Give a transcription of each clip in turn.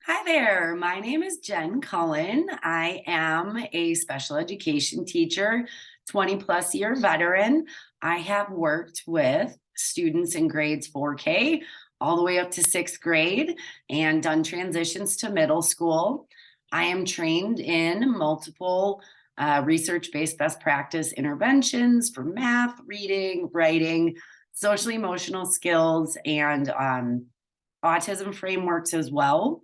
Hi there, my name is Jen Cullen. I am a special education teacher, 20 plus year veteran. I have worked with students in grades 4K all the way up to sixth grade and done transitions to middle school. I am trained in multiple research-based best practice interventions for math, reading, writing, social emotional skills, and autism frameworks as well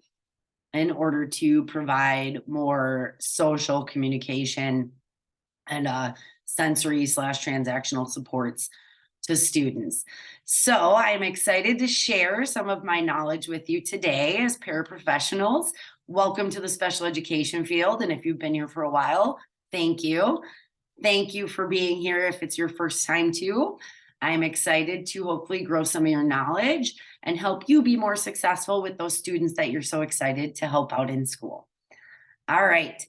in order to provide more social communication and sensory slash transactional supports to students. So I'm excited to share some of my knowledge with you today as paraprofessionals. Welcome to the special education field. And if you've been here for a while, thank you. Thank you for being here if it's your first time too. I'm excited to hopefully grow some of your knowledge and help you be more successful with those students that you're so excited to help out in school. All right.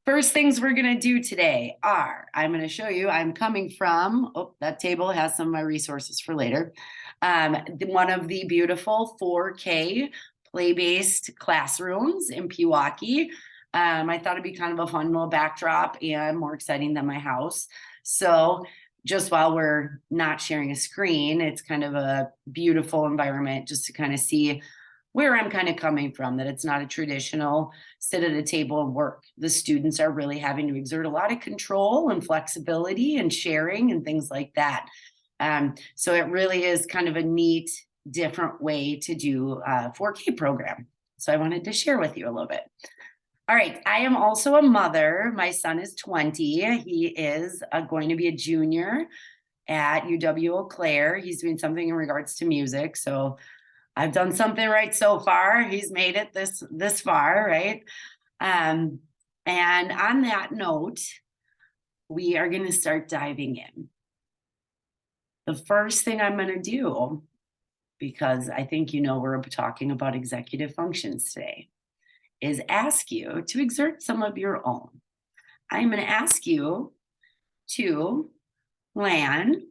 First things we're going to do today are, I'm going to show you, I'm coming from, that table has some of my resources for later. One of the beautiful 4K play-based classrooms in Pewaukee. I thought it'd be kind of a fun little backdrop and more exciting than my house. So just while we're not sharing a screen, it's kind of a beautiful environment just to kind of see where I'm kind of coming from, that it's not a traditional sit at a table and work. The students are really having to exert a lot of control and flexibility and sharing and things like that. So it really is kind of a neat, different way to do a 4K program. So I wanted to share with you a little bit. All right, I am also a mother. My son is 20. He is going to be a junior at UW-Eau Claire. He's doing something in regards to music. So I've done something right so far. He's made it this far, right? And on that note, we are going to start diving in. The first thing I'm going to do, because I think you know we're talking about executive functions today, is ask you to exert some of your own. I'm going to ask you to plan,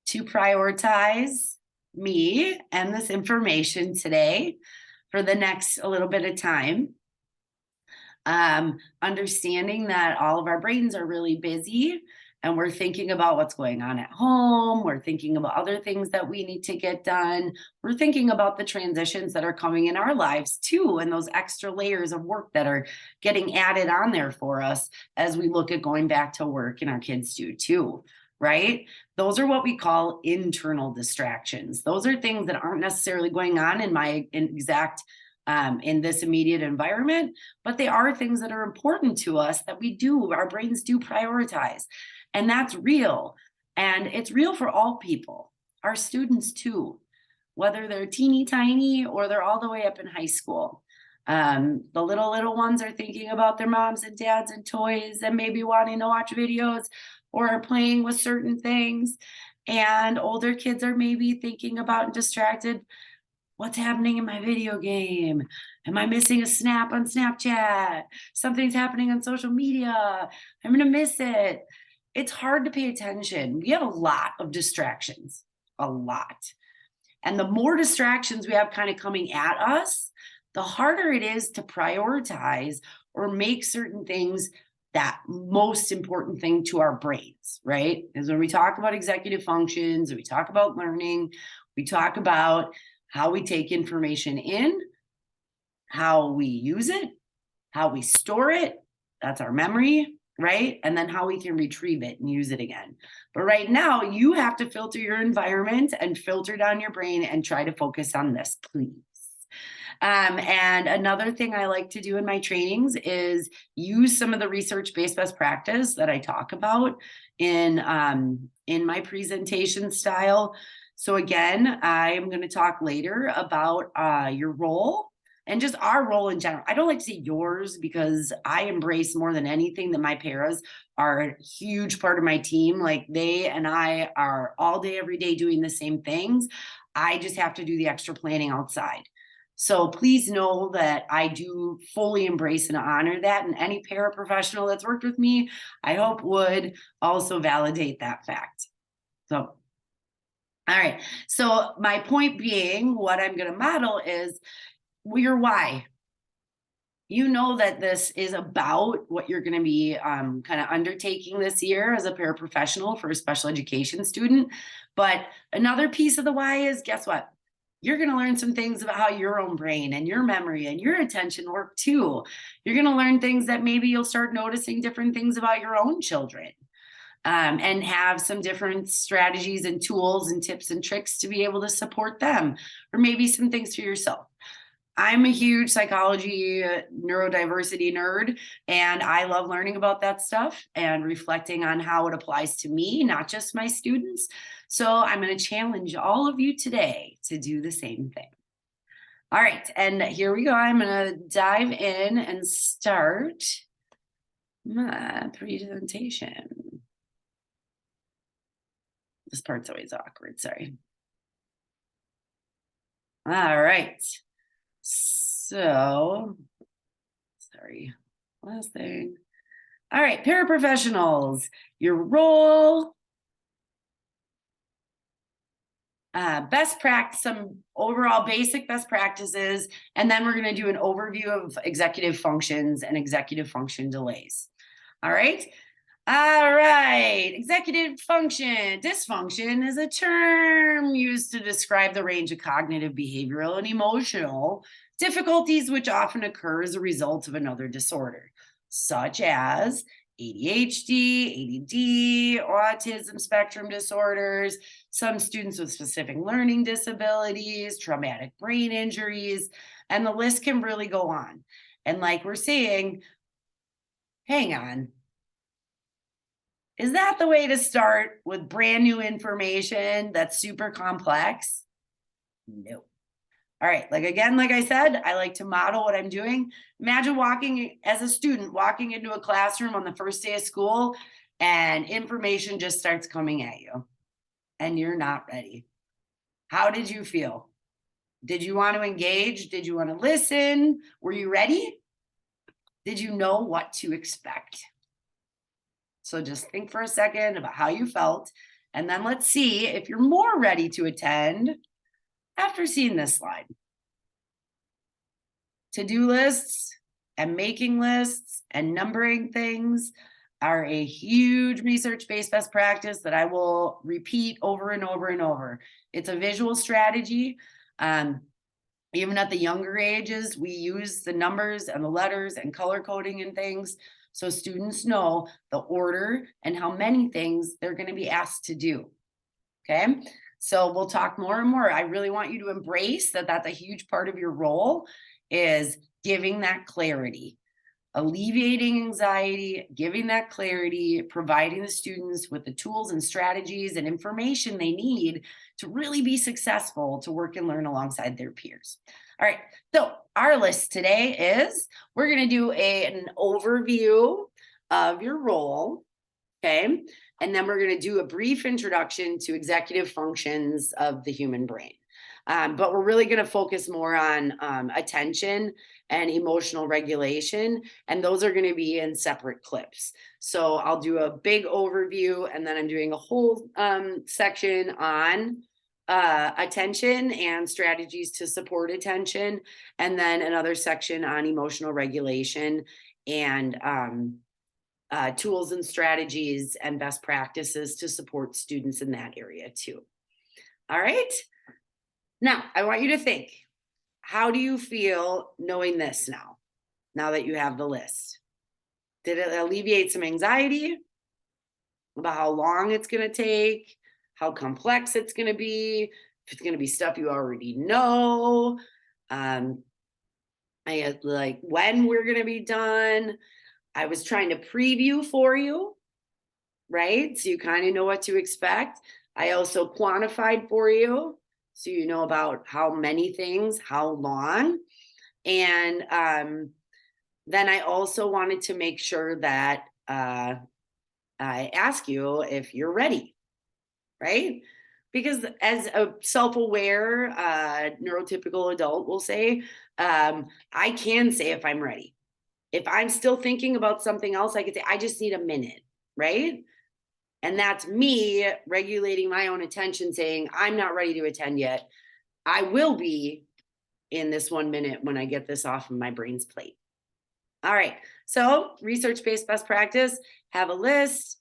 to prioritize me and this information today for the next a little bit of time. Understanding that all of our brains are really busy and we're thinking about what's going on at home. We're thinking about other things that we need to get done. We're thinking about the transitions that are coming in our lives too, and those extra layers of work that are getting added on there for us as we look at going back to work, and our kids do too, right? Those are what we call internal distractions. Those are things that aren't necessarily going on in this immediate environment, but they are things that are important to us that our brains do prioritize. And that's real. And it's real for all people, our students too, whether they're teeny tiny or they're all the way up in high school. The little ones are thinking about their moms and dads and toys and maybe wanting to watch videos or playing with certain things. And older kids are maybe thinking about and distracted. What's happening in my video game? Am I missing a snap on Snapchat? Something's happening on social media. I'm going to miss it. It's hard to pay attention. We have a lot of distractions, a lot. And the more distractions we have kind of coming at us, the harder it is to prioritize or make certain things that most important thing to our brains, right? Because when we talk about executive functions, we talk about learning, we talk about how we take information in, how we use it, how we store it, that's our memory, right? And then how we can retrieve it and use it again. But right now, you have to filter your environment and filter down your brain and try to focus on this, please. And another thing I like to do in my trainings is use some of the research-based best practice that I talk about in my presentation style. So again, I'm going to talk later about your role and just our role in general. I don't like to say yours because I embrace more than anything that my paras are a huge part of my team. Like they and I are all day, every day doing the same things. I just have to do the extra planning outside. So please know that I do fully embrace and honor that. And any paraprofessional that's worked with me, I hope would also validate that fact. So, all right. So my point being, what I'm going to model is your why. you know that this is about what you're going to be kind of undertaking this year as a paraprofessional for a special education student. But another piece of the why is, guess what? You're going to learn some things about how your own brain and your memory and your attention work too. You're going to learn things that maybe you'll start noticing different things about your own children. And have some different strategies and tools and tips and tricks to be able to support them, or maybe some things for yourself. I'm a huge psychology, neurodiversity nerd, and I love learning about that stuff and reflecting on how it applies to me, not just my students. So I'm going to challenge all of you today to do the same thing. All right, and here we go. I'm going to dive in and start my presentation. This part's always awkward, sorry. All right. So, sorry, last thing. All right, paraprofessionals, your role, best practice, some overall basic best practices, and then we're going to do an overview of executive functions and executive function delays. All right. All right, executive function dysfunction is a term used to describe the range of cognitive, behavioral, and emotional difficulties which often occur as a result of another disorder, such as ADHD, ADD, autism spectrum disorders, some students with specific learning disabilities, traumatic brain injuries, and the list can really go on. And like we're saying, hang on. Is that the way to start with brand new information that's super complex? No. All right, like I said, I like to model what I'm doing. Imagine walking as a student, walking into a classroom on the first day of school and information just starts coming at you and you're not ready. How did you feel? Did you want to engage? Did you want to listen? Were you ready? Did you know what to expect? So just think for a second about how you felt, and then let's see if you're more ready to attend after seeing this slide. To-do lists and making lists and numbering things are a huge research-based best practice that I will repeat over and over and over. It's a visual strategy. Even at the younger ages, we use the numbers and the letters and color coding and things so students know the order and how many things they're going to be asked to do. Okay, so we'll talk more and more. I really want you to embrace that that's a huge part of your role, is giving that clarity, alleviating anxiety, giving that clarity, providing the students with the tools and strategies and information they need to really be successful to work and learn alongside their peers. All right, so our list today is, we're going to do an overview of your role, okay? And then we're going to do a brief introduction to executive functions of the human brain. But we're really going to focus more on attention and emotional regulation, and those are going to be in separate clips. So I'll do a big overview, and then I'm doing a whole section on attention and strategies to support attention, and then another section on emotional regulation and tools and strategies and best practices to support students in that area too. All right. Now, I want you to think, how do you feel knowing this now that you have the list? Did it alleviate some anxiety about how long it's going to take, how complex it's going to be, if it's going to be stuff you already know, like when we're going to be done? I was trying to preview for you, right? So you kind of know what to expect. I also quantified for you, so you know about how many things, how long. And then I also wanted to make sure that I ask you if you're ready, right? Because as a self-aware neurotypical adult will say, I can say if I'm ready. If I'm still thinking about something else, I could say, I just need a minute, right? And that's me regulating my own attention, saying, I'm not ready to attend yet. I will be in this 1 minute when I get this off of my brain's plate. All right. So research-based best practice, have a list,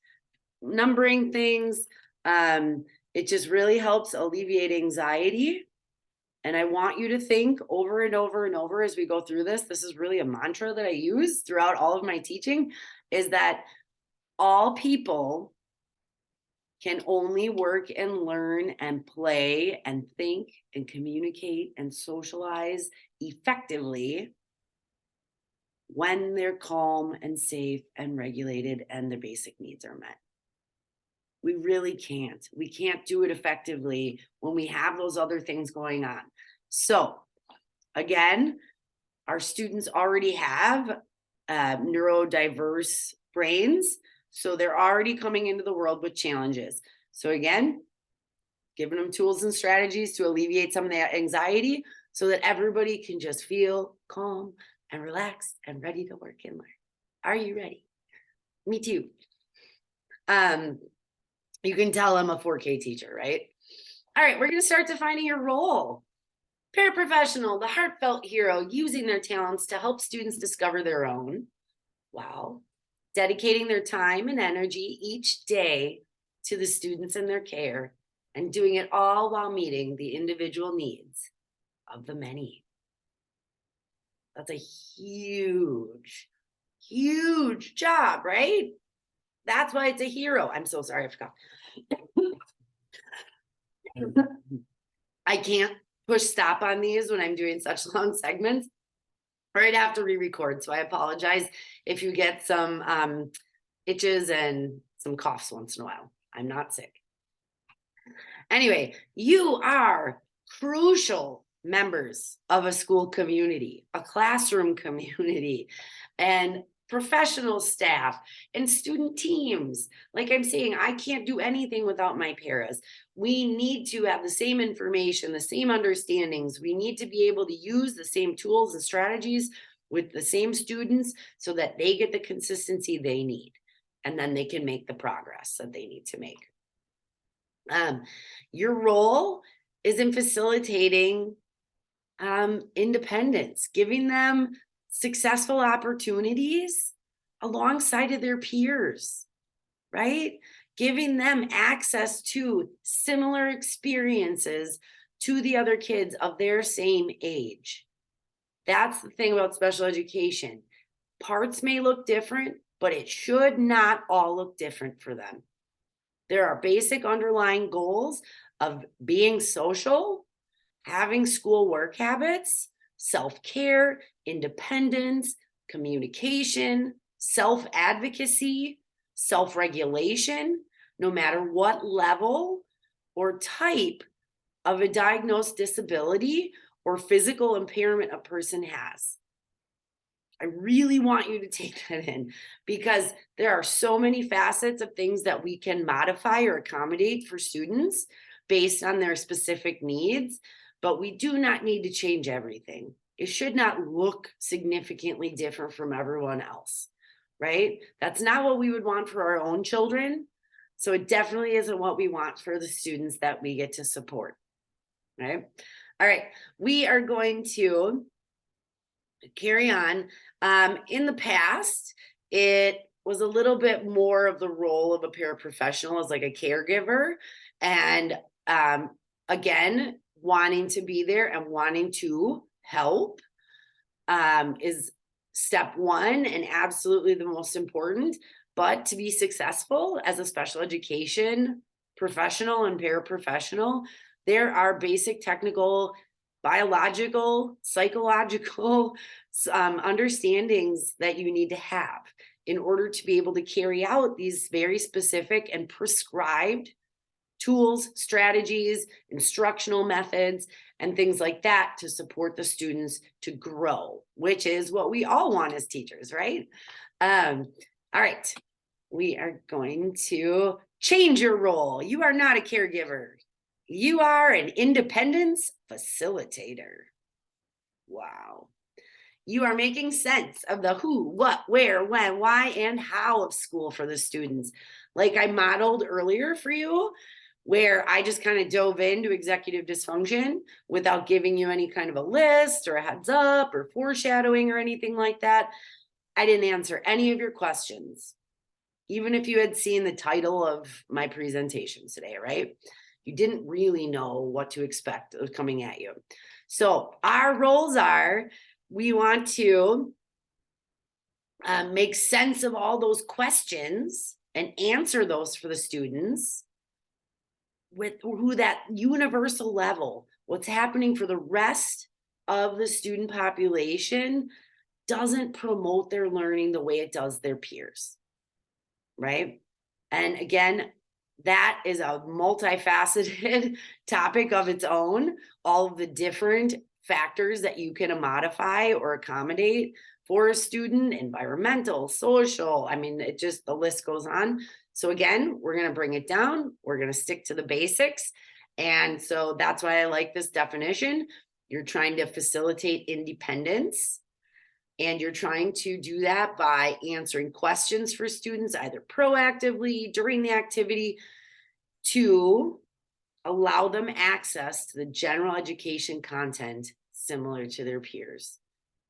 numbering things. It just really helps alleviate anxiety. And I want you to think over and over and over as we go through this. This is really a mantra that I use throughout all of my teaching, is that all people can only work and learn and play and think and communicate and socialize effectively when they're calm and safe and regulated and their basic needs are met. We really can't. We can't do it effectively when we have those other things going on. So again, our students already have neurodiverse brains. So they're already coming into the world with challenges. So again, giving them tools and strategies to alleviate some of that anxiety so that everybody can just feel calm and relaxed and ready to work and learn. Are you ready? Me too. You can tell I'm a 4K teacher, right? All right, we're going to start defining your role. Paraprofessional, the heartfelt hero, using their talents to help students discover their own. Wow. Dedicating their time and energy each day to the students in their care and doing it all while meeting the individual needs of the many. That's a huge, huge job, right? That's why it's a hero. I'm so sorry, I forgot. I can't push stop on these when I'm doing such long segments, or I'd have to re-record. So I apologize if you get some itches and some coughs once in a while. I'm not sick. Anyway, you are crucial members of a school community, a classroom community, and professional staff and student teams. Like I'm saying, I can't do anything without my paras. We need to have the same information, the same understandings. We need to be able to use the same tools and strategies with the same students so that they get the consistency they need. And then they can make the progress that they need to make. Your role is in facilitating independence, giving them successful opportunities alongside of their peers, right? Giving them access to similar experiences to the other kids of their same age. That's the thing about special education. Parts may look different, but it should not all look different for them. There are basic underlying goals of being social, having school work habits, self-care, independence, communication, self-advocacy, self-regulation, no matter what level or type of a diagnosed disability or physical impairment a person has. I really want you to take that in because there are so many facets of things that we can modify or accommodate for students based on their specific needs, but we do not need to change everything. It should not look significantly different from everyone else, right? That's not what we would want for our own children. So it definitely isn't what we want for the students that we get to support, right? All right, we are going to carry on. In the past, it was a little bit more of the role of a paraprofessional as like a caregiver. And again, wanting to be there and wanting to help is step one and absolutely the most important. But to be successful as a special education professional and paraprofessional, there are basic technical, biological, psychological understandings that you need to have in order to be able to carry out these very specific and prescribed tools, strategies, instructional methods, and things like that to support the students to grow, which is what we all want as teachers, right? All right, we are going to change your role. You are not a caregiver. You are an independence facilitator. Wow. You are making sense of the who, what, where, when, why, and how of school for the students. Like I modeled earlier for you, where I just kind of dove into executive dysfunction without giving you any kind of a list or a heads up or foreshadowing or anything like that. I didn't answer any of your questions, even if you had seen the title of my presentation today, right? You didn't really know what to expect of coming at you. So our roles are, we want to make sense of all those questions and answer those for the students with who that universal level, what's happening for the rest of the student population doesn't promote their learning the way it does their peers, right? And again, that is a multifaceted topic of its own, all of the different factors that you can modify or accommodate for a student, environmental, social, I mean, it just, the list goes on. So again, we're going to bring it down. We're going to stick to the basics. And so that's why I like this definition. You're trying to facilitate independence. And you're trying to do that by answering questions for students, either proactively during the activity, to allow them access to the general education content similar to their peers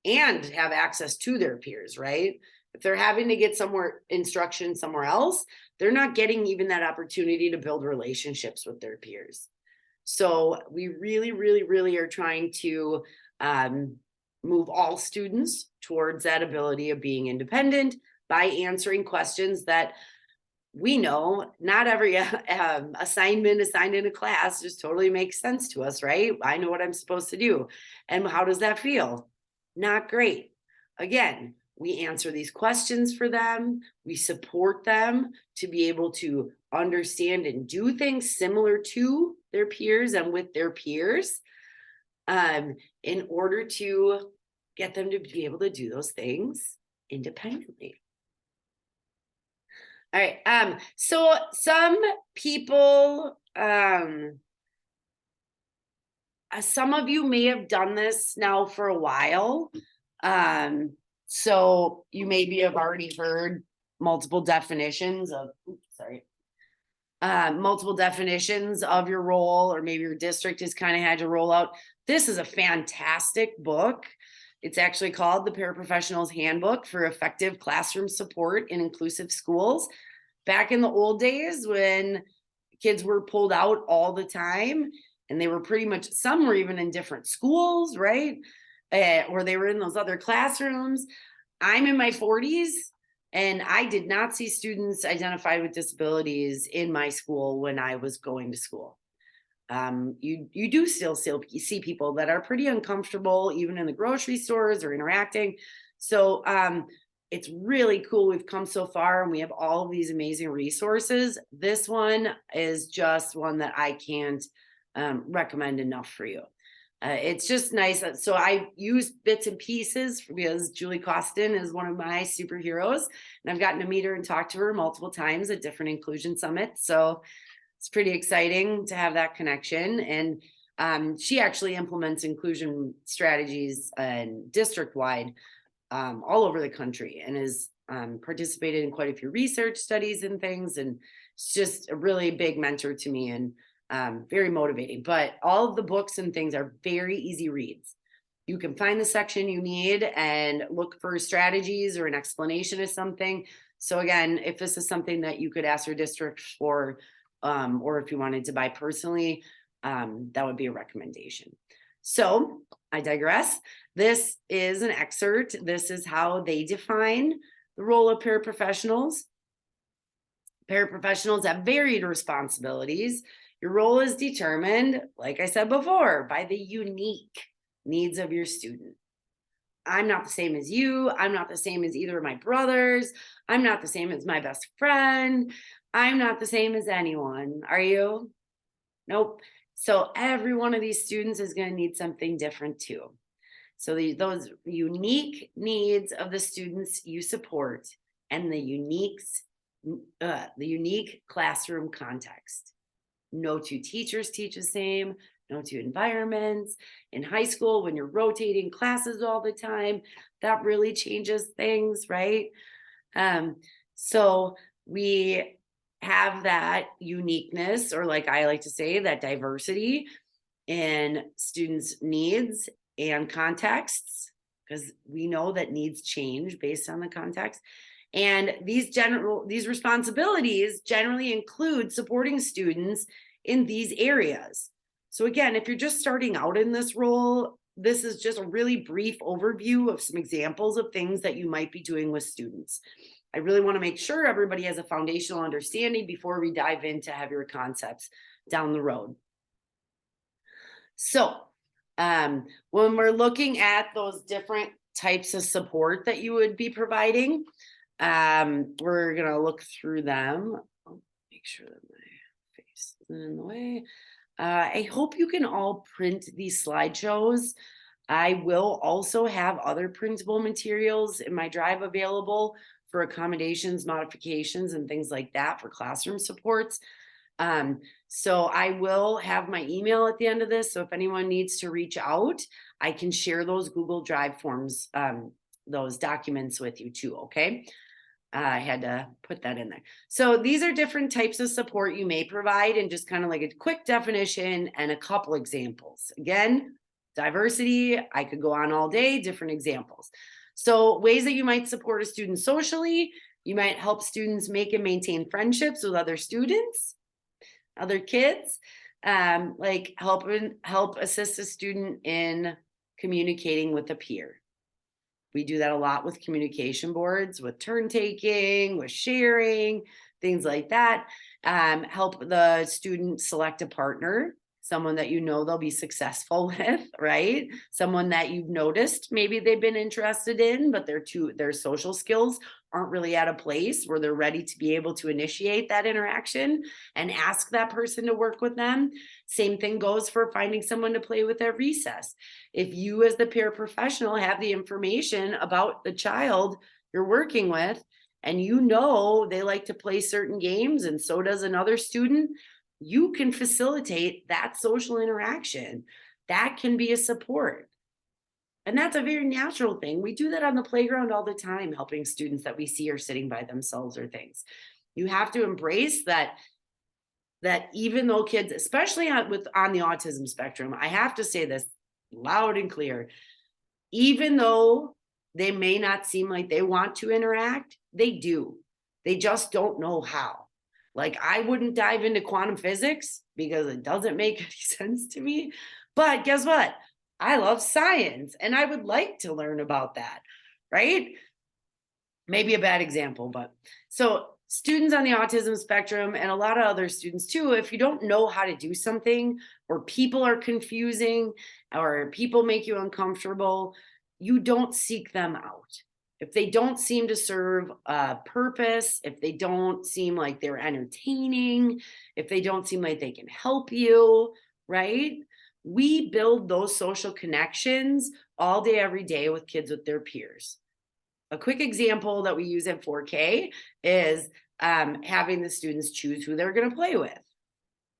and have access to their peers, right? If they're having to get somewhere instruction somewhere else, they're not getting even that opportunity to build relationships with their peers. So we really, really, really are trying to move all students towards that ability of being independent by answering questions that we know not every assignment assigned in a class just totally makes sense to us, right? I know what I'm supposed to do. And how does that feel? Not great. Again, we answer these questions for them. We support them to be able to understand and do things similar to their peers and with their peers, in order to get them to be able to do those things independently. All right. So some people, some of you may have done this now for a while. So you maybe have already heard multiple definitions of, multiple definitions of your role, or maybe your district has kind of had to roll out. This is a fantastic book. It's actually called the Paraprofessionals Handbook for Effective Classroom Support in Inclusive Schools. Back in the old days when kids were pulled out all the time and they were pretty much, some were even in different schools, right? Or they were in those other classrooms. I'm in my 40s and I did not see students identified with disabilities in my school when I was going to school. You do still see people that are pretty uncomfortable, even in the grocery stores or interacting. So it's really cool. We've come so far and we have all of these amazing resources. This one is just one that I can't recommend enough for you. It's just nice. So I use bits and pieces because Julie Costin is one of my superheroes, and I've gotten to meet her and talk to her multiple times at different inclusion summits. So it's pretty exciting to have that connection. And she actually implements inclusion strategies and district-wide all over the country, and has participated in quite a few research studies and things. And it's just a really big mentor to me, and very motivating. But all of the books and things are very easy reads. You can find the section you need and look for strategies or an explanation of something. So again, if this is something that you could ask your district for, or if you wanted to buy personally, that would be a recommendation. So I digress. This is an excerpt. This is how they define the role of paraprofessionals. Paraprofessionals have varied responsibilities. Your role is determined, like I said before, by the unique needs of your student. I'm not the same as you. I'm not the same as either of my brothers. I'm not the same as my best friend. I'm not the same as anyone. Are you? Nope. So every one of these students is going to need something different too. So those unique needs of the students you support, and the unique classroom context. No two teachers teach the same. No two environments. In high school, when you're rotating classes all the time, that really changes things, right? So we have that uniqueness, or like I like to say, that diversity in students' needs and contexts. because we know that needs change based on the context. And these responsibilities generally include supporting students in these areas. So again, if you're just starting out in this role, this is just a really brief overview of some examples of things that you might be doing with students. I really want to make sure everybody has a foundational understanding before we dive into heavier concepts down the road. So when we're looking at those different types of support that you would be providing, we're going to look through them. I'll make sure that my face isn't in the way. I hope you can all print these slideshows. I will also have other printable materials in my drive available for accommodations, modifications, and things like that for classroom supports. So I will have my email at the end of this. So if anyone needs to reach out, I can share those Google Drive forms, those documents with you too, okay? I had to put that in there. So these are different types of support you may provide, and just kind of like a quick definition and a couple examples. Again, diversity, I could go on all day, different examples. So ways that you might support a student socially, you might help students make and maintain friendships with other students, other kids, like help assist a student in communicating with a peer. We do that a lot with communication boards, with turn taking, with sharing, things like that. Help the student select a partner, someone that you know they'll be successful with, right? Someone that you've noticed maybe they've been interested in, but their social skills aren't really at a place where they're ready to be able to initiate that interaction and ask that person to work with them. Same thing goes for finding someone to play with at recess. If you as the paraprofessional have the information about the child you're working with, and you know they like to play certain games and so does another student, you can facilitate that social interaction. That can be a support. And that's a very natural thing. We do that on the playground all the time, helping students that we see are sitting by themselves or things. You have to embrace that even though kids, especially on the autism spectrum, I have to say this loud and clear, even though they may not seem like they want to interact, they do. They just don't know how. Like, I wouldn't dive into quantum physics because it doesn't make any sense to me. But guess what? I love science and I would like to learn about that, right? Maybe a bad example, but so students on the autism spectrum and a lot of other students too, if you don't know how to do something, or people are confusing, or people make you uncomfortable, you don't seek them out. If they don't seem to serve a purpose, if they don't seem like they're entertaining, if they don't seem like they can help you, right? We build those social connections all day, every day with kids, with their peers. A quick example that we use at 4K is having the students choose who they're going to play with,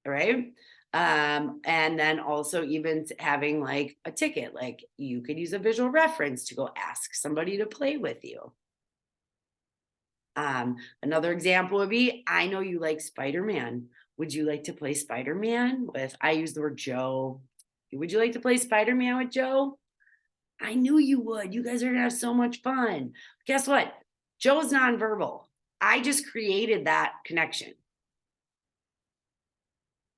right? And then also even having like a ticket, like you could use a visual reference to go ask somebody to play with you. Another example would be, I know you like Spider-Man. Would you like to play Spider-Man with, I use the word Joe. Would you like to play Spider-Man with Joe? I knew you would. You guys are gonna have so much fun. Guess what? Joe's nonverbal. I just created that connection.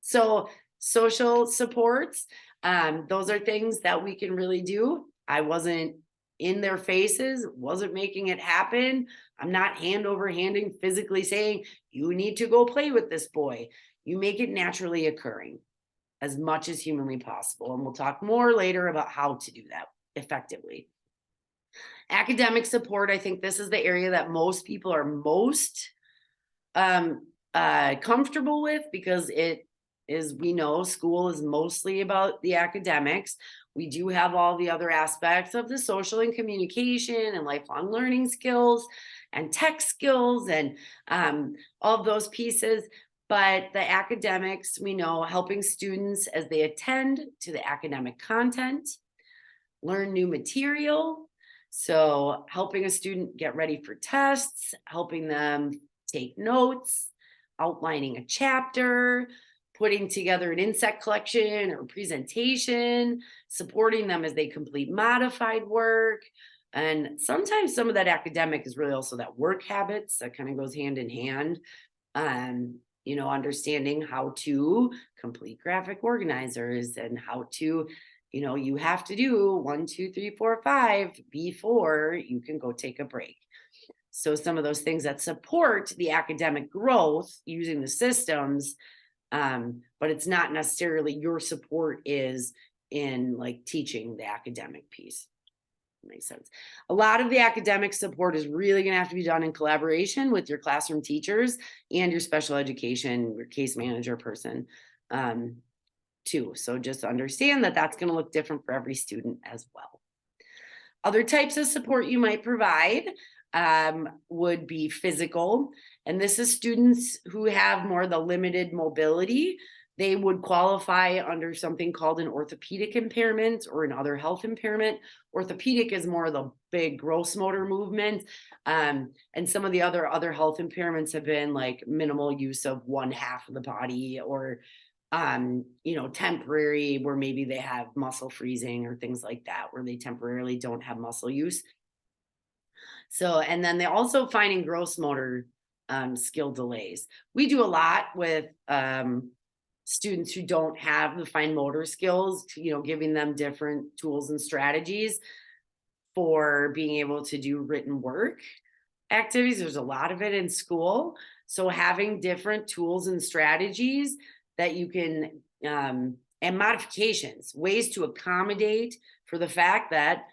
So social supports, those are things that we can really do. I wasn't in their faces, wasn't making it happen. I'm not hand over handing, physically saying, you need to go play with this boy. You make it naturally occurring as much as humanly possible. And we'll talk more later about how to do that effectively. Academic support, I think this is the area that most people are most comfortable with, because it is, we know school is mostly about the academics. We do have all the other aspects of the social and communication and lifelong learning skills and tech skills and all of those pieces. But the academics, we know, helping students as they attend to the academic content, learn new material. So helping a student get ready for tests, helping them take notes, outlining a chapter, putting together an insect collection or presentation, supporting them as they complete modified work. And sometimes some of that academic is really also that work habits that kind of goes hand in hand. Understanding how to complete graphic organizers and how to, you have to do 1, 2, 3, 4, 5 before you can go take a break. So some of those things that support the academic growth using the systems, but it's not necessarily your support is in like teaching the academic piece. Makes sense. A lot of the academic support is really going to have to be done in collaboration with your classroom teachers and your special education, your case manager person, too. So just understand that that's going to look different for every student as well. Other types of support you might provide would be physical. And this is students who have more the limited mobility. They would qualify under something called an orthopedic impairment or an other health impairment. Orthopedic is more of the big gross motor movement. And some of the other health impairments have been like minimal use of one half of the body, or temporary, where maybe they have muscle freezing or things like that, where they temporarily don't have muscle use. So, and then they also finding gross motor skill delays. We do a lot with students who don't have the fine motor skills, giving them different tools and strategies for being able to do written work activities. There's a lot of it in school. So having different tools and strategies that you can, and modifications, ways to accommodate for the fact that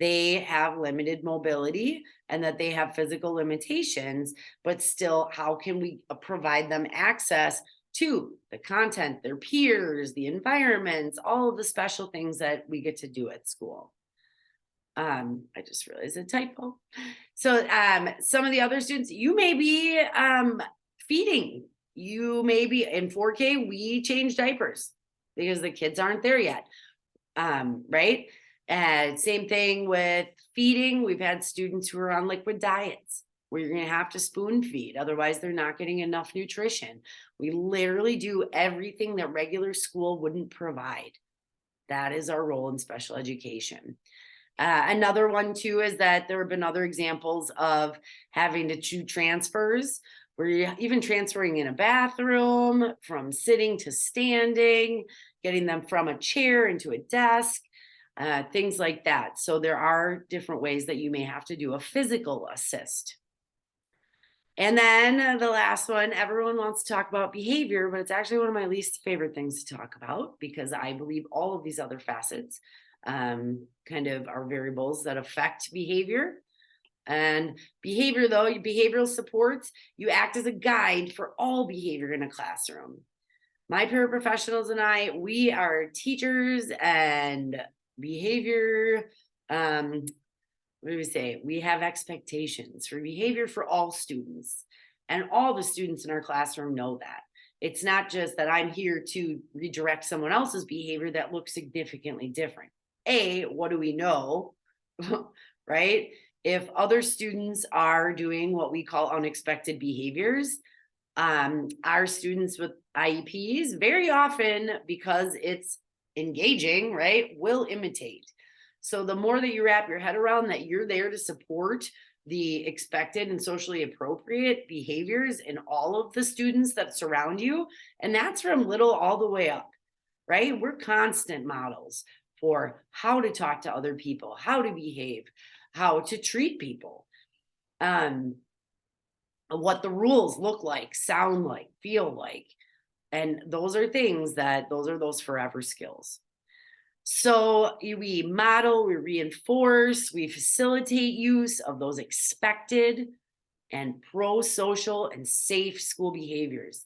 they have limited mobility and that they have physical limitations, but still, how can we provide them access to the content, their peers, the environments, all of the special things that we get to do at school. I just realized a typo. So some of the other students, you may be feeding. You may be in 4K, we change diapers because the kids aren't there yet, right? Same thing with feeding. We've had students who are on liquid diets where you're going to have to spoon feed. Otherwise, they're not getting enough nutrition. We literally do everything that regular school wouldn't provide. That is our role in special education. Another one, too, is that there have been other examples of having to do transfers where you're even transferring in a bathroom, from sitting to standing, getting them from a chair into a desk. Things like that. So there are different ways that you may have to do a physical assist. And then the last one, everyone wants to talk about behavior, but it's actually one of my least favorite things to talk about because I believe all of these other facets kind of are variables that affect behavior. And behavior, though, behavioral supports, you act as a guide for all behavior in a classroom. My paraprofessionals and I, we are teachers and behavior, what do we say? We have expectations for behavior for all students, and all the students in our classroom know that. It's not just that I'm here to redirect someone else's behavior that looks significantly different. What do we know, right? If other students are doing what we call unexpected behaviors, our students with IEPs very often, because it's engaging, right, will imitate. So the more that you wrap your head around that you're there to support the expected and socially appropriate behaviors in all of the students that surround you, and that's from little all the way up, right? We're constant models for how to talk to other people, how to behave, how to treat people, what the rules look like, sound like, feel like. And those are things that, those are those forever skills. So we model, we reinforce, we facilitate use of those expected and pro-social and safe school behaviors.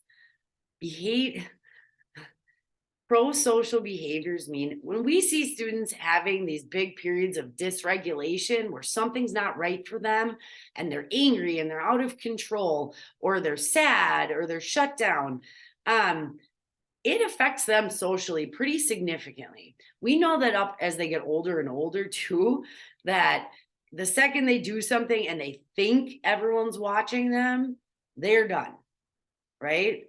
Pro-social behaviors mean when we see students having these big periods of dysregulation where something's not right for them and they're angry and they're out of control, or they're sad, or they're shut down, it affects them socially pretty significantly. We know that up as they get older and older too, that the second they do something and they think everyone's watching them, they're done, right?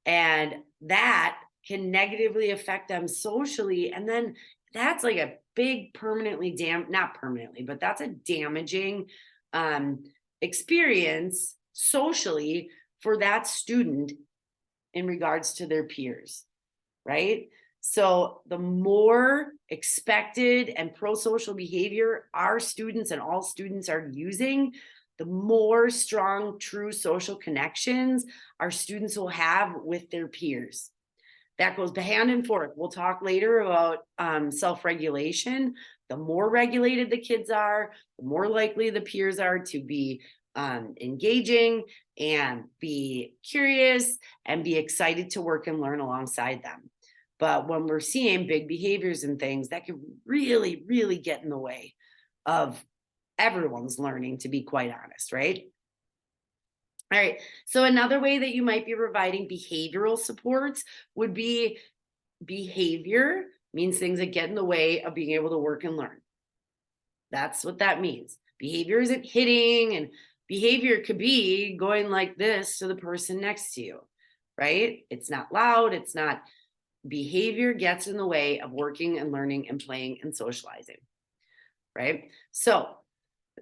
And that can negatively affect them socially. And then that's like a big permanently not permanently, but that's a damaging um, experience socially for that student in regards to their peers, right? So the more expected and pro-social behavior our students and all students are using, the more strong, true social connections our students will have with their peers. That goes hand in forth. We'll talk later about self-regulation. The more regulated the kids are, the more likely the peers are to be engaging and be curious and be excited to work and learn alongside them. But when we're seeing big behaviors and things, that can really, really get in the way of everyone's learning, to be quite honest, right? All right. So another way that you might be providing behavioral supports would be behavior means things that get in the way of being able to work and learn. That's what that means. Behavior isn't hitting, and behavior could be going like this to the person next to you, right? It's not loud. It's not. Behavior gets in the way of working and learning and playing and socializing, right? So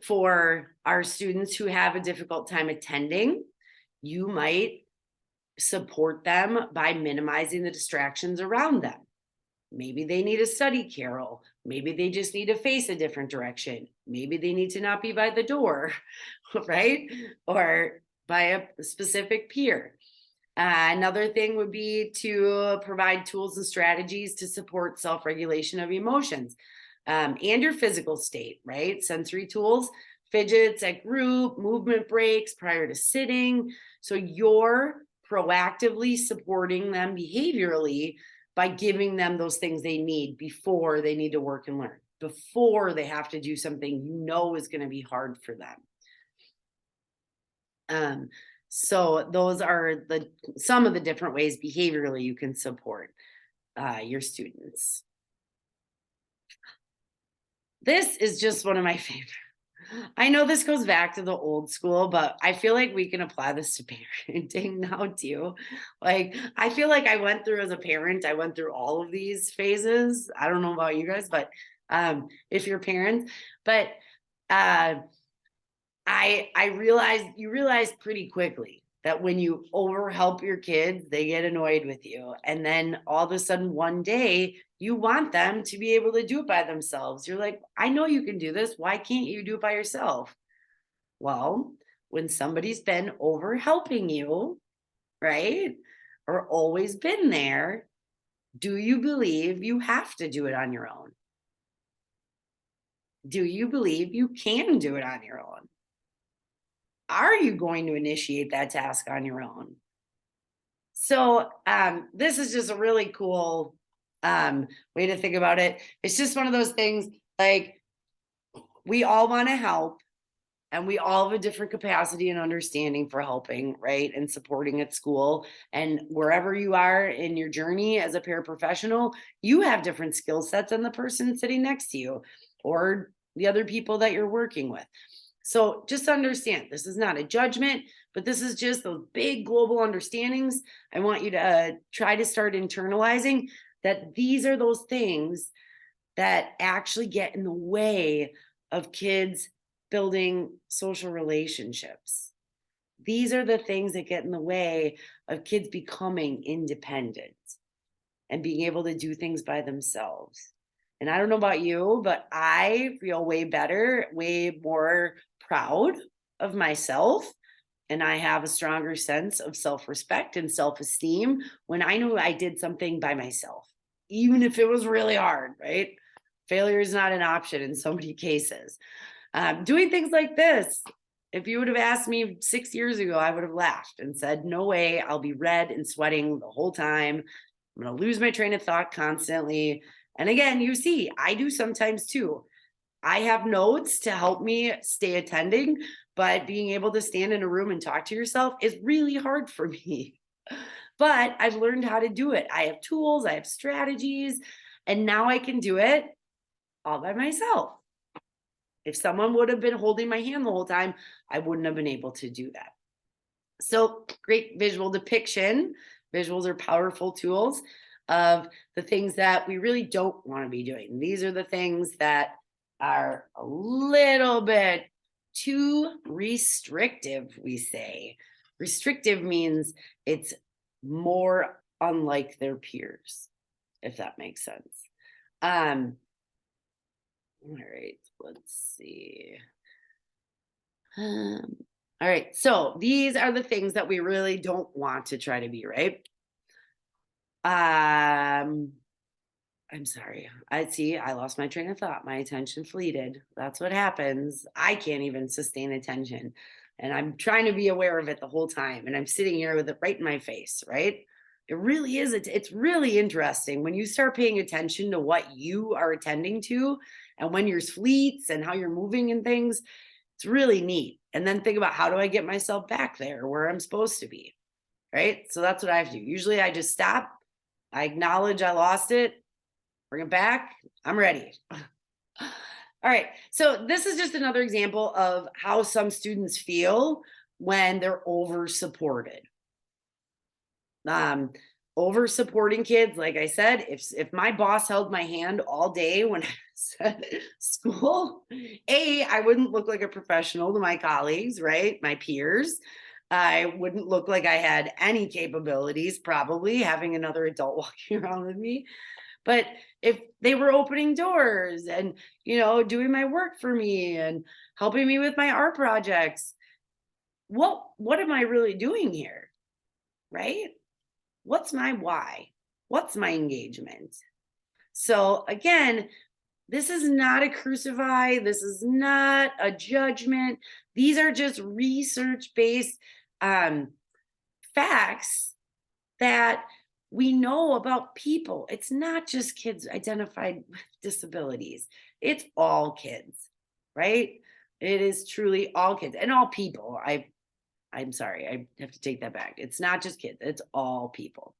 for our students who have a difficult time attending, you might support them by minimizing the distractions around them. Maybe they need a study carrel. Maybe they just need to face a different direction. Maybe they need to not be by the door, right? Or by a specific peer. Another thing would be to provide tools and strategies to support self-regulation of emotions and your physical state, right? Sensory tools, fidgets at group, movement breaks prior to sitting. So you're proactively supporting them behaviorally by giving them those things they need before they need to work and learn, before they have to do something you know is going to be hard for them. So those are some of the different ways behaviorally you can support your students. This is just one of my favorite. I know this goes back to the old school, but I feel like we can apply this to parenting now too. Like, I feel like I went through as a parent, I went through all of these phases. I don't know about you guys, but if you're parents, but you realize pretty quickly that when you overhelp your kids, they get annoyed with you. And then all of a sudden one day you want them to be able to do it by themselves. You're like, I know you can do this. Why can't you do it by yourself? Well, when somebody's been over helping you, right? Or always been there, do you believe you have to do it on your own? Do you believe you can do it on your own? Are you going to initiate that task on your own? So this is just a really cool way to think about it. It's just one of those things, like, we all want to help, and we all have a different capacity and understanding for helping, right? And supporting at school. And wherever you are in your journey as a paraprofessional, you have different skill sets than the person sitting next to you or the other people that you're working with. So just understand, this is not a judgment, but this is just those big global understandings. I want you to try to start internalizing that these are those things that actually get in the way of kids building social relationships. These are the things that get in the way of kids becoming independent and being able to do things by themselves. And I don't know about you, but I feel way better, way more proud of myself. And I have a stronger sense of self-respect and self-esteem when I know I did something by myself, even if it was really hard, right? Failure is not an option in so many cases. Doing things like this, if you would have asked me 6 years ago, I would have laughed and said, no way, I'll be red and sweating the whole time. I'm going to lose my train of thought constantly. And again, you see, I do sometimes too. I have notes to help me stay attending, but being able to stand in a room and talk to yourself is really hard for me. But I've learned how to do it. I have tools, I have strategies, and now I can do it all by myself. If someone would have been holding my hand the whole time, I wouldn't have been able to do that. So great visual depiction. Visuals are powerful tools. of the things that we really don't want to be doing. These are the things that are a little bit too restrictive, we say. Restrictive means it's more unlike their peers, if that makes sense. All right, let's see. All right, so these are the things that we really don't want to try to be, right? I'm sorry. I lost my train of thought. My attention fleeted. That's what happens. I can't even sustain attention. And I'm trying to be aware of it the whole time. And I'm sitting here with it right in my face, right? It really is. It's really interesting when you start paying attention to what you are attending to and when yours fleets and how you're moving and things. It's really neat. And then think about, how do I get myself back there where I'm supposed to be? Right. So that's what I have to do. Usually I just stop. I acknowledge I lost it, bring it back. I'm ready. All right. So this is just another example of how some students feel when they're over supported. Over supporting kids, like I said, if my boss held my hand all day when I was at school, I wouldn't look like a professional to my colleagues, right? My peers. I wouldn't look like I had any capabilities, probably having another adult walking around with me. But if they were opening doors and, doing my work for me and helping me with my art projects, what am I really doing here? Right? What's my why? What's my engagement? So again, this is not a crucify. This is not a judgment. These are just research-based facts that we know about people. It's not just kids identified with disabilities. It's all kids, right? It is truly all kids and all people. I'm sorry, I have to take that back. It's not just kids, it's all people.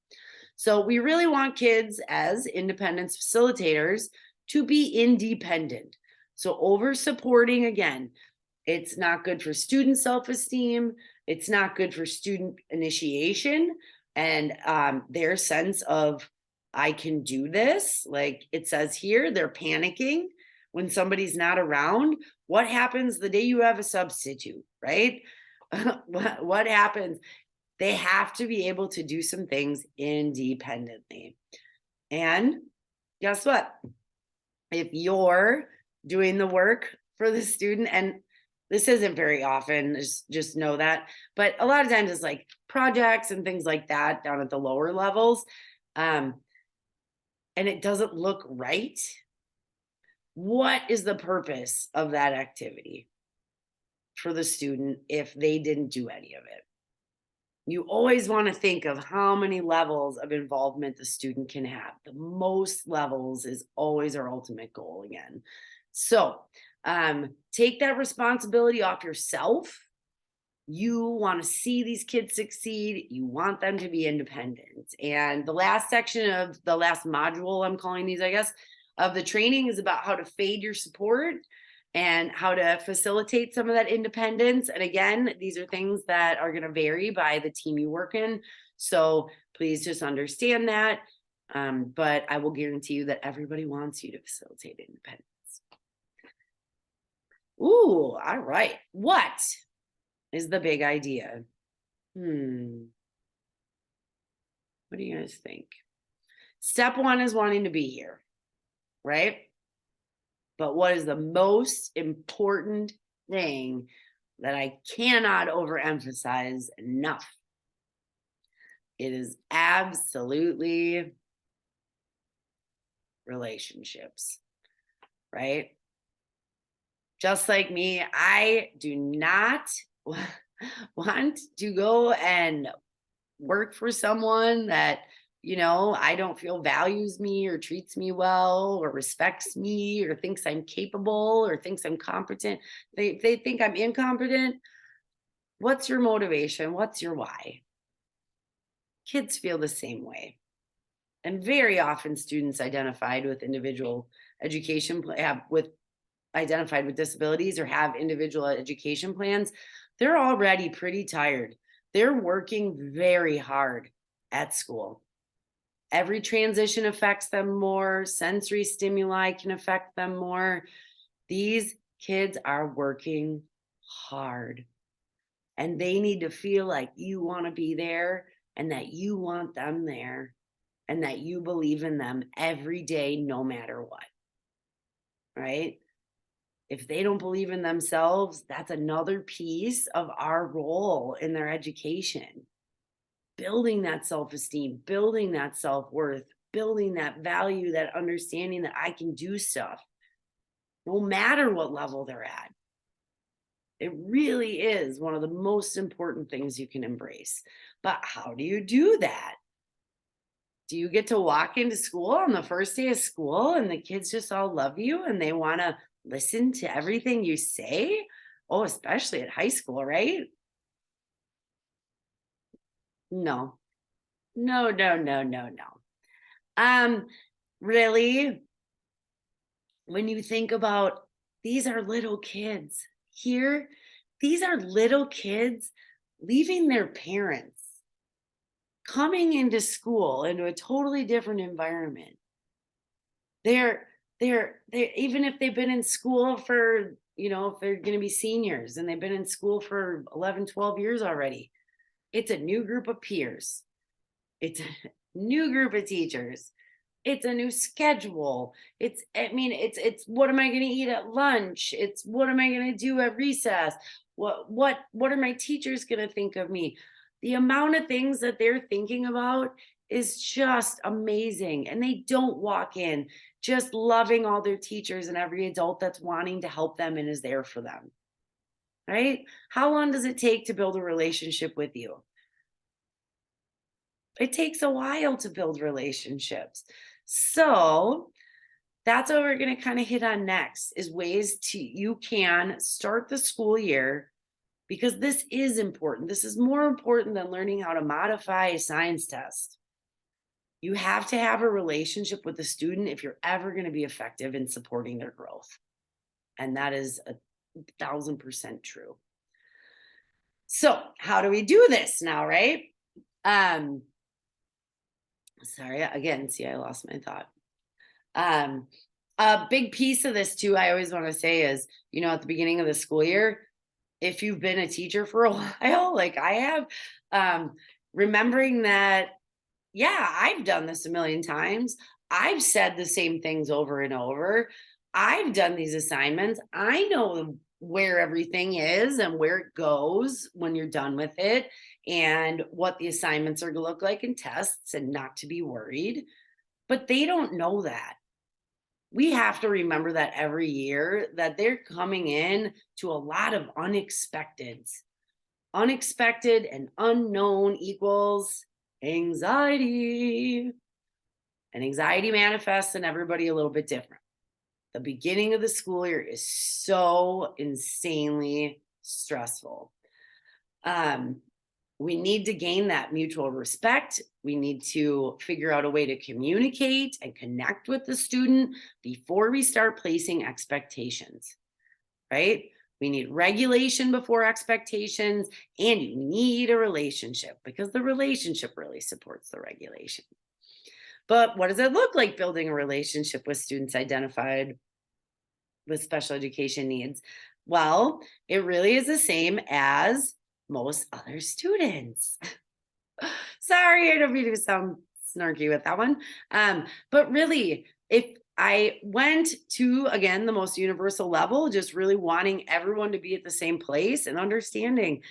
So we really want kids as independence facilitators to be independent. So over supporting, again, it's not good for student self-esteem. It's not good for student initiation and their sense of, I can do this. Like it says here, they're panicking when somebody's not around. What happens the day you have a substitute, right? What happens? They have to be able to do some things independently. And guess what? If you're doing the work for the student, and this isn't very often, just know that, but a lot of times it's like projects and things like that down at the lower levels, and it doesn't look right. What is the purpose of that activity for the student if they didn't do any of it? You always want to think of how many levels of involvement the student can have. The most levels is always our ultimate goal again. So take that responsibility off yourself. You want to see these kids succeed. You want them to be independent. And the last section of the last module, I'm calling these, I guess, of the training is about how to fade your support and how to facilitate some of that independence. And again, these are things that are going to vary by the team you work in. So please just understand that. But I will guarantee you that everybody wants you to facilitate independence. Ooh, all right. What is the big idea? What do you guys think? Step one is wanting to be here, right? But what is the most important thing that I cannot overemphasize enough? It is absolutely relationships, right? Just like me, I do not want to go and work for someone that, I don't feel values me or treats me well or respects me or thinks I'm capable or thinks I'm competent. They think I'm incompetent. What's your motivation? What's your why? Kids feel the same way. And very often students identified with individual education identified with disabilities or have individual education plans, they're already pretty tired. They're working very hard at school. Every transition affects them more. Sensory stimuli can affect them more. These kids are working hard and they need to feel like you want to be there and that you want them there and that you believe in them every day, no matter what. Right? If they don't believe in themselves, that's another piece of our role in their education. Building that self-esteem, building that self-worth, building that value, that understanding that I can do stuff no matter what level they're at. It really is one of the most important things you can embrace. But how do you do that? Do you get to walk into school on the first day of school and the kids just all love you and they want to listen to everything you say? Oh, especially at high school, right? No, no, no, no, no, no. Um, really, when you think about these are little kids here, these are little kids leaving their parents, coming into school into a totally different environment. They're they're even if they've been in school for, if they're going to be seniors and they've been in school for 11, 12 years already, it's a new group of peers. It's a new group of teachers. It's a new schedule. It's what am I going to eat at lunch? It's what am I going to do at recess? What are my teachers going to think of me? The amount of things that they're thinking about is just amazing. And they don't walk in just loving all their teachers and every adult that's wanting to help them and is there for them. Right? How long does it take to build a relationship with you? It takes a while to build relationships. So that's what we're going to kind of hit on next is ways to you can start the school year, because this is important. This is more important than learning how to modify a science test. You have to have a relationship with the student if you're ever going to be effective in supporting their growth. And that is 1,000% true. So how do we do this now, right? Um, Sorry, again, see, I lost my thought. Um, a big piece of this too, I always want to say is, at the beginning of the school year, if you've been a teacher for a while, like I have, remembering that, yeah, I've done this a million times. I've said the same things over and over. I've done these assignments. I know where everything is and where it goes when you're done with it and what the assignments are going to look like in tests and not to be worried. But they don't know that. We have to remember that every year that they're coming in to a lot of unexpecteds. Unexpected and unknown equals anxiety. And anxiety manifests in everybody a little bit different. The beginning of the school year is so insanely stressful. We need to gain that mutual respect. We need to figure out a way to communicate and connect with the student before we start placing expectations, right? We need regulation before expectations, and you need a relationship because the relationship really supports the regulation. But what does it look like building a relationship with students identified with special education needs? Well, it really is the same as most other students. Sorry, I don't mean to sound snarky with that one. But really, if I went to, again, the most universal level, just really wanting everyone to be at the same place and understanding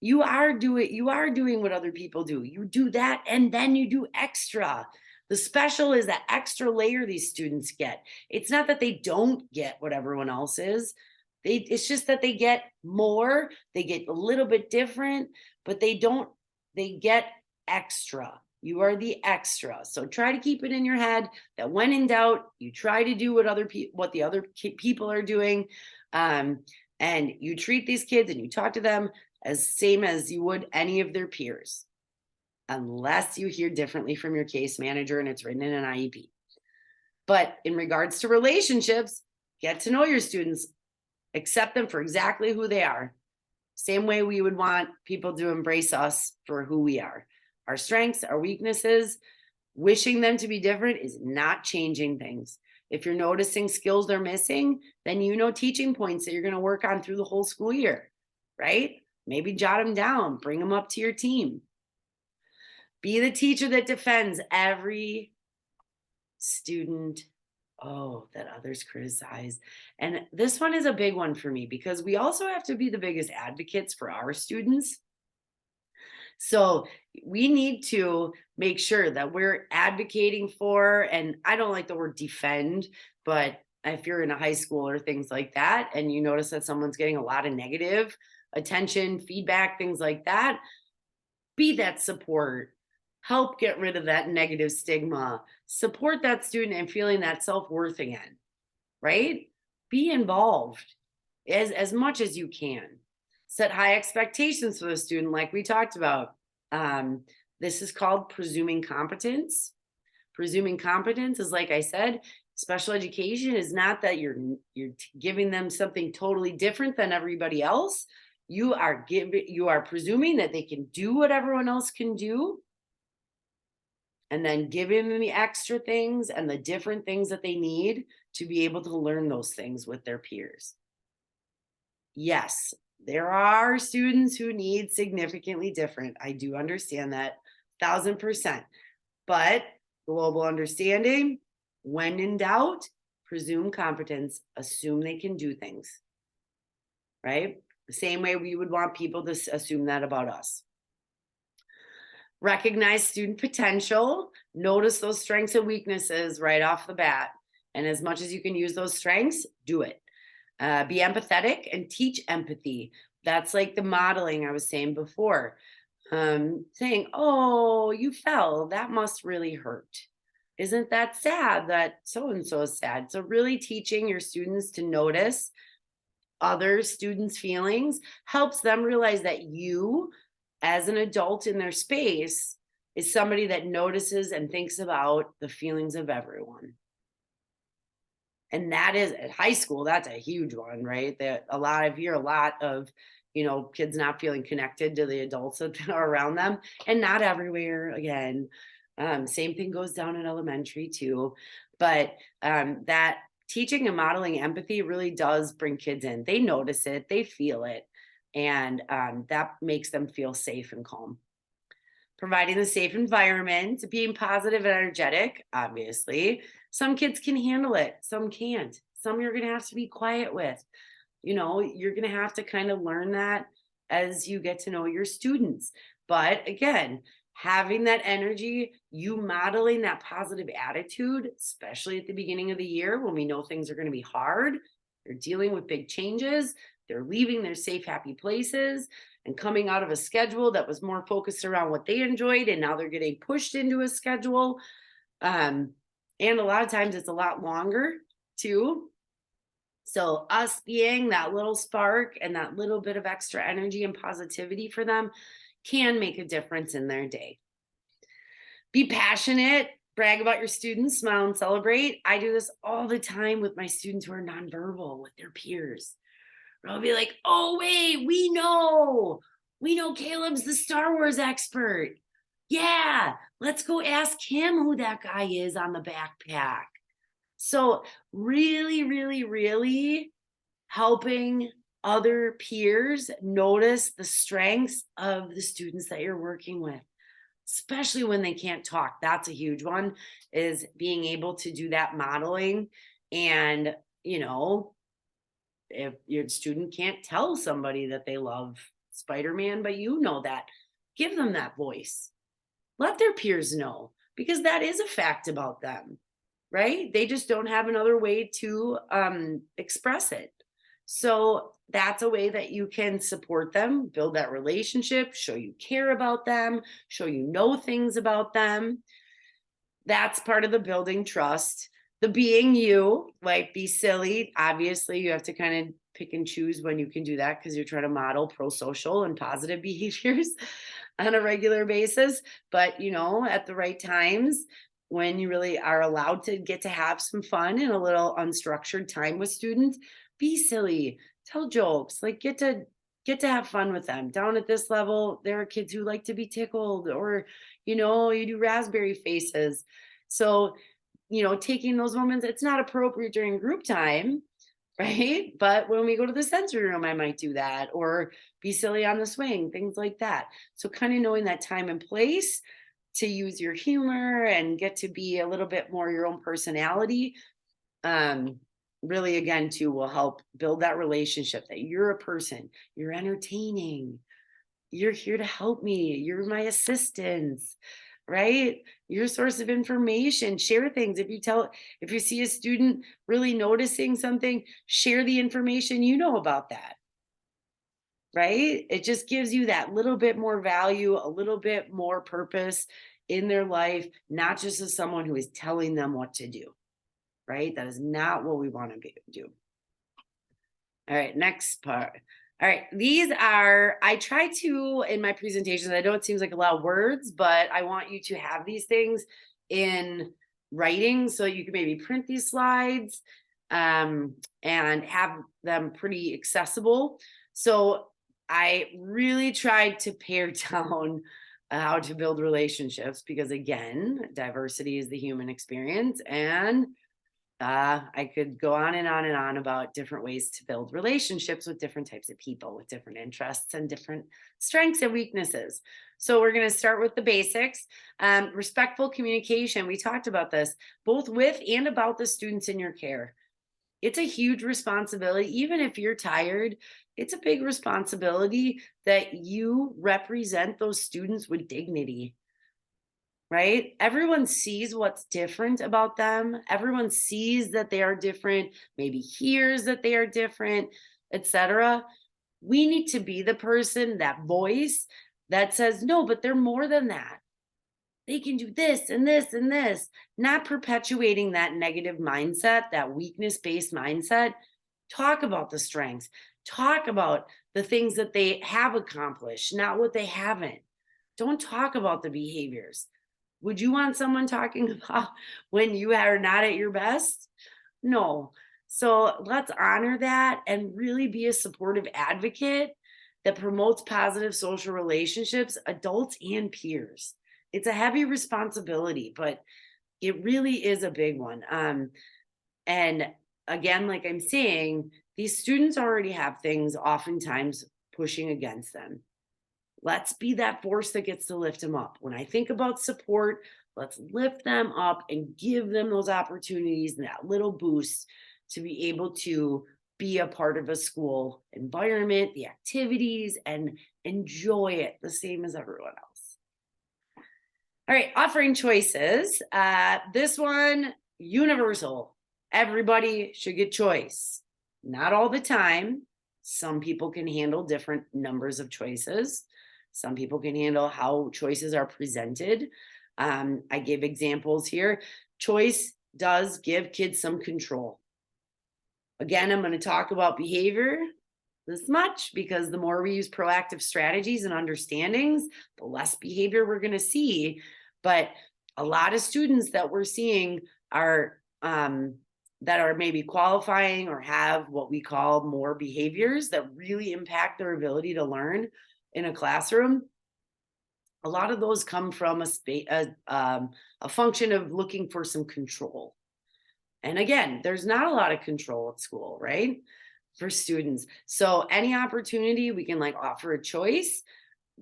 you are doing what other people do. You do that and then you do extra. The special is that extra layer these students get. It's not that they don't get what everyone else is. It's just that they get more, they get a little bit different, but they get extra. You are the extra. So try to keep it in your head that when in doubt, you try to do what the other people are doing. And you treat these kids and you talk to them as same as you would any of their peers, unless you hear differently from your case manager and it's written in an IEP. But in regards to relationships, get to know your students, accept them for exactly who they are. Same way we would want people to embrace us for who we are. Our strengths, our weaknesses, Wishing them to be different is not changing things. If you're noticing skills they're missing, then teaching points that you're going to work on through the whole school year, right? Maybe jot them down, bring them up to your team. Be the teacher that defends every student, that others criticize. And this one is a big one for me because we also have to be the biggest advocates for our students. So we need to make sure that we're advocating for, and I don't like the word defend, but if you're in a high school or things like that, and you notice that someone's getting a lot of negative attention, feedback, things like that, be that support. Help get rid of that negative stigma. Support that student and feeling that self-worth again, right? Be involved as much as you can. Set high expectations for the student, like we talked about. This is called presuming competence. Presuming competence is, like I said, special education is not that you're giving them something totally different than everybody else. You are presuming that they can do what everyone else can do, and then giving them the extra things and the different things that they need to be able to learn those things with their peers. Yes, there are students who need significantly different. I do understand that 1,000%. But global understanding, when in doubt, presume competence, assume they can do things, right? The same way we would want people to assume that about us. Recognize student potential, notice those strengths and weaknesses right off the bat. And as much as you can use those strengths, do it. Be empathetic and teach empathy. That's like the modeling I was saying before. Saying, oh, you fell, that must really hurt. Isn't that sad that so-and-so is sad? So really teaching your students to notice other students' feelings helps them realize that you, as an adult in their space, is somebody that notices and thinks about the feelings of everyone. And that is at high school, that's a huge one, right? That I hear a lot of, kids not feeling connected to the adults that are around them, and not everywhere again. Same thing goes down in elementary too. But that teaching and modeling empathy really does bring kids in. They notice it, they feel it, and that makes them feel safe and calm. Providing the safe environment, being positive and energetic, obviously. Some kids can handle it, some can't. Some you're going to have to be quiet with. You're going to have to kind of learn that as you get to know your students. But again, having that energy, you modeling that positive attitude, especially at the beginning of the year when we know things are going to be hard, they're dealing with big changes, they're leaving their safe, happy places and coming out of a schedule that was more focused around what they enjoyed, and now they're getting pushed into a schedule. And a lot of times it's a lot longer too. So us being that little spark and that little bit of extra energy and positivity for them can make a difference in their day. Be passionate, brag about your students, smile and celebrate. I do this all the time with my students who are nonverbal, with their peers. I'll be like, oh, wait, we know Caleb's the Star Wars expert. Yeah, let's go ask him who that guy is on the backpack. So really, really, really helping other peers notice the strengths of the students that you're working with, especially when they can't talk. That's a huge one, is being able to do that modeling. And, if your student can't tell somebody that they love Spider-Man, but that, give them that voice. Let their peers know, because that is a fact about them, right? They just don't have another way to express it. So that's a way that you can support them, build that relationship, show you care about them, show things about them. That's part of the building trust. The being you, like, be silly. Obviously, you have to kind of pick and choose when you can do that, because you're trying to model pro-social and positive behaviors on a regular basis. But, at the right times, when you really are allowed to get to have some fun and a little unstructured time with students, be silly, tell jokes, like, get to get to have fun with them. Down at this level, there are kids who like to be tickled, or, you do raspberry faces. So, taking those moments, it's not appropriate during group time, right? But when we go to the sensory room, I might do that, or be silly on the swing, things like that. So, kind of knowing that time and place to use your humor and get to be a little bit more your own personality, um, really, again, too, will help build that relationship that you're a person, you're entertaining, you're here to help me, you're my assistant, right? Your source of information. Share things. If you see a student really noticing something, share the information you know about that, right? It just gives you that little bit more value, a little bit more purpose in their life, not just as someone who is telling them what to do, right? That is not what we want to do. All right, next part. All right, I try to, in my presentations, I know it seems like a lot of words, but I want you to have these things in writing so you can maybe print these slides, and have them pretty accessible. So I really tried to pare down how to build relationships, because again, diversity is the human experience, and I could go on and on and on about different ways to build relationships with different types of people with different interests and different strengths and weaknesses. So we're going to start with the basics. Respectful communication. We talked about this both with and about the students in your care. It's a huge responsibility. Even if you're tired, it's a big responsibility that you represent those students with dignity, right? Everyone sees what's different about them. Everyone sees that they are different, maybe hears that they are different, etc. We need to be the person, that voice that says, no, but they're more than that. They can do this and this and this, not perpetuating that negative mindset, that weakness-based mindset. Talk about the strengths. Talk about the things that they have accomplished, not what they haven't. Don't talk about the behaviors. Would you want someone talking about when you are not at your best? No. So let's honor that and really be a supportive advocate that promotes positive social relationships, adults and peers. It's a heavy responsibility, but it really is a big one. And again, like I'm saying, these students already have things oftentimes pushing against them. Let's be that force that gets to lift them up. When I think about support, let's lift them up and give them those opportunities and that little boost to be able to be a part of a school environment, the activities, and enjoy it the same as everyone else. All right, offering choices. This one, universal. Everybody should get choice. Not all the time. Some people can handle different numbers of choices. Some people can handle how choices are presented. I gave examples here. Choice does give kids some control. Again, I'm going to talk about behavior this much because the more we use proactive strategies and understandings, the less behavior we're going to see. But a lot of students that we're seeing are that are maybe qualifying or have what we call more behaviors that really impact their ability to learn in a classroom. A lot of those come from a function of looking for some control. And again, there's not a lot of control at school, right? For students. So any opportunity we can offer a choice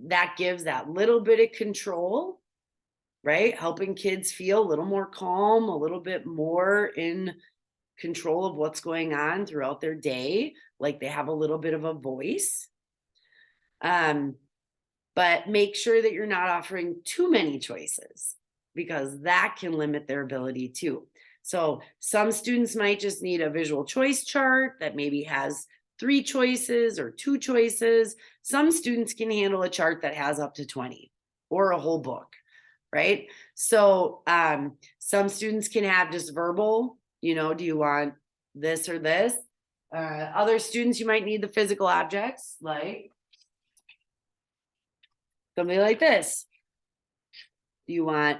that gives that little bit of control, right? Helping kids feel a little more calm, a little bit more in control of what's going on throughout their day, like they have a little bit of a voice. But make sure that you're not offering too many choices, because that can limit their ability too. So some students might just need a visual choice chart that maybe has 3 choices or 2 choices. Some students can handle a chart that has up to 20 or a whole book, right? So some students can have just verbal, do you want this or this? Other students, you might need the physical objects, like something like this. Do you want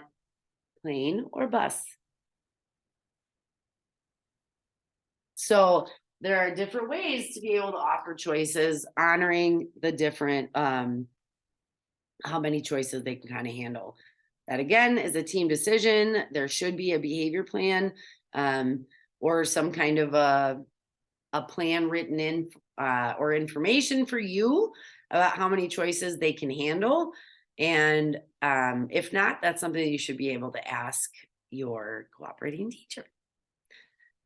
plane or bus? So there are different ways to be able to offer choices, honoring the different, how many choices they can kind of handle. That again is a team decision. There should be a behavior plan, or some kind of a plan written in, or information for you about how many choices they can handle. And if not, that's something that you should be able to ask your cooperating teacher.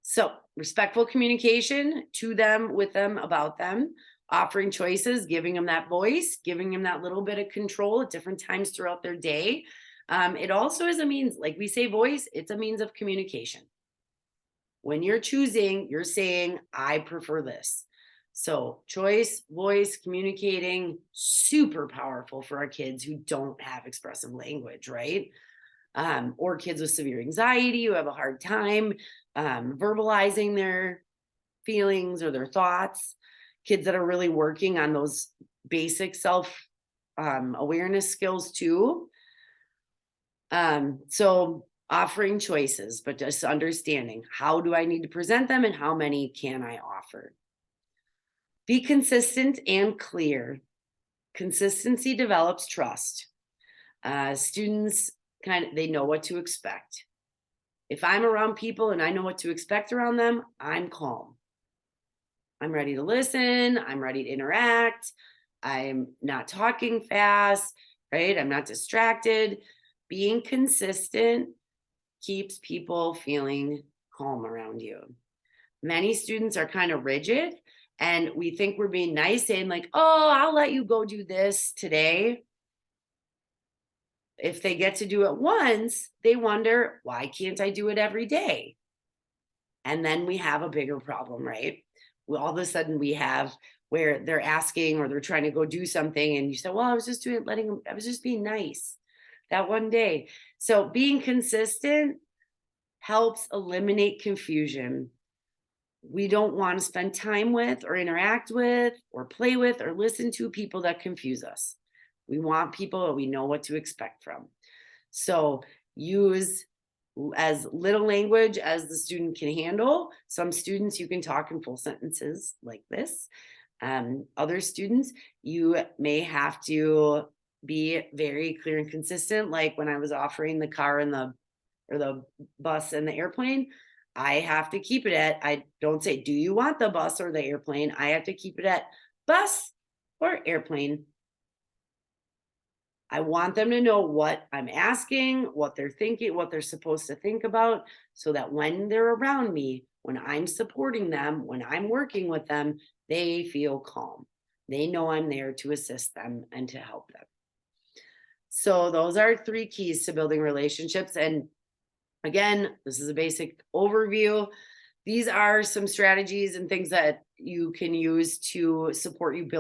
So, respectful communication to them, with them, about them, offering choices, giving them that voice, giving them that little bit of control at different times throughout their day. It also is a means, like we say, voice, it's a means of communication. When you're choosing, you're saying, I prefer this. So, choice, voice, communicating, super powerful for our kids who don't have expressive language, right? Or kids with severe anxiety who have a hard time verbalizing their feelings or their thoughts, kids that are really working on those basic self awareness skills too. So offering choices, but just understanding, how do I need to present them and how many can I offer? Be consistent and clear. Consistency develops trust. Students they know what to expect. If I'm around people and I know what to expect around them, I'm calm. I'm ready to listen. I'm ready to interact. I'm not talking fast, right? I'm not distracted. Being consistent keeps people feeling calm around you. Many students are kind of rigid, and we think we're being nice, saying, like, oh, I'll let you go do this today. If they get to do it once, they wonder, why can't I do it every day? And then we have a bigger problem, right? Well, all of a sudden we have where they're asking or they're trying to go do something, and you say, well, I was just I was just being nice that one day. So being consistent helps eliminate confusion. We don't want to spend time with or interact with or play with or listen to people that confuse us. We want people that we know what to expect from. So use as little language as the student can handle. Some students, you can talk in full sentences like this. Other students, you may have to be very clear and consistent. Like when I was offering the car and the bus and the airplane, I have to keep it at, I don't say, do you want the bus or the airplane? I have to keep it at bus or airplane. I want them to know what I'm asking, what they're thinking, what they're supposed to think about, so that when they're around me, when I'm supporting them, when I'm working with them, they feel calm. They know I'm there to assist them and to help them. So those are 3 keys to building relationships. And again, this is a basic overview. These are some strategies and things that you can use to support you building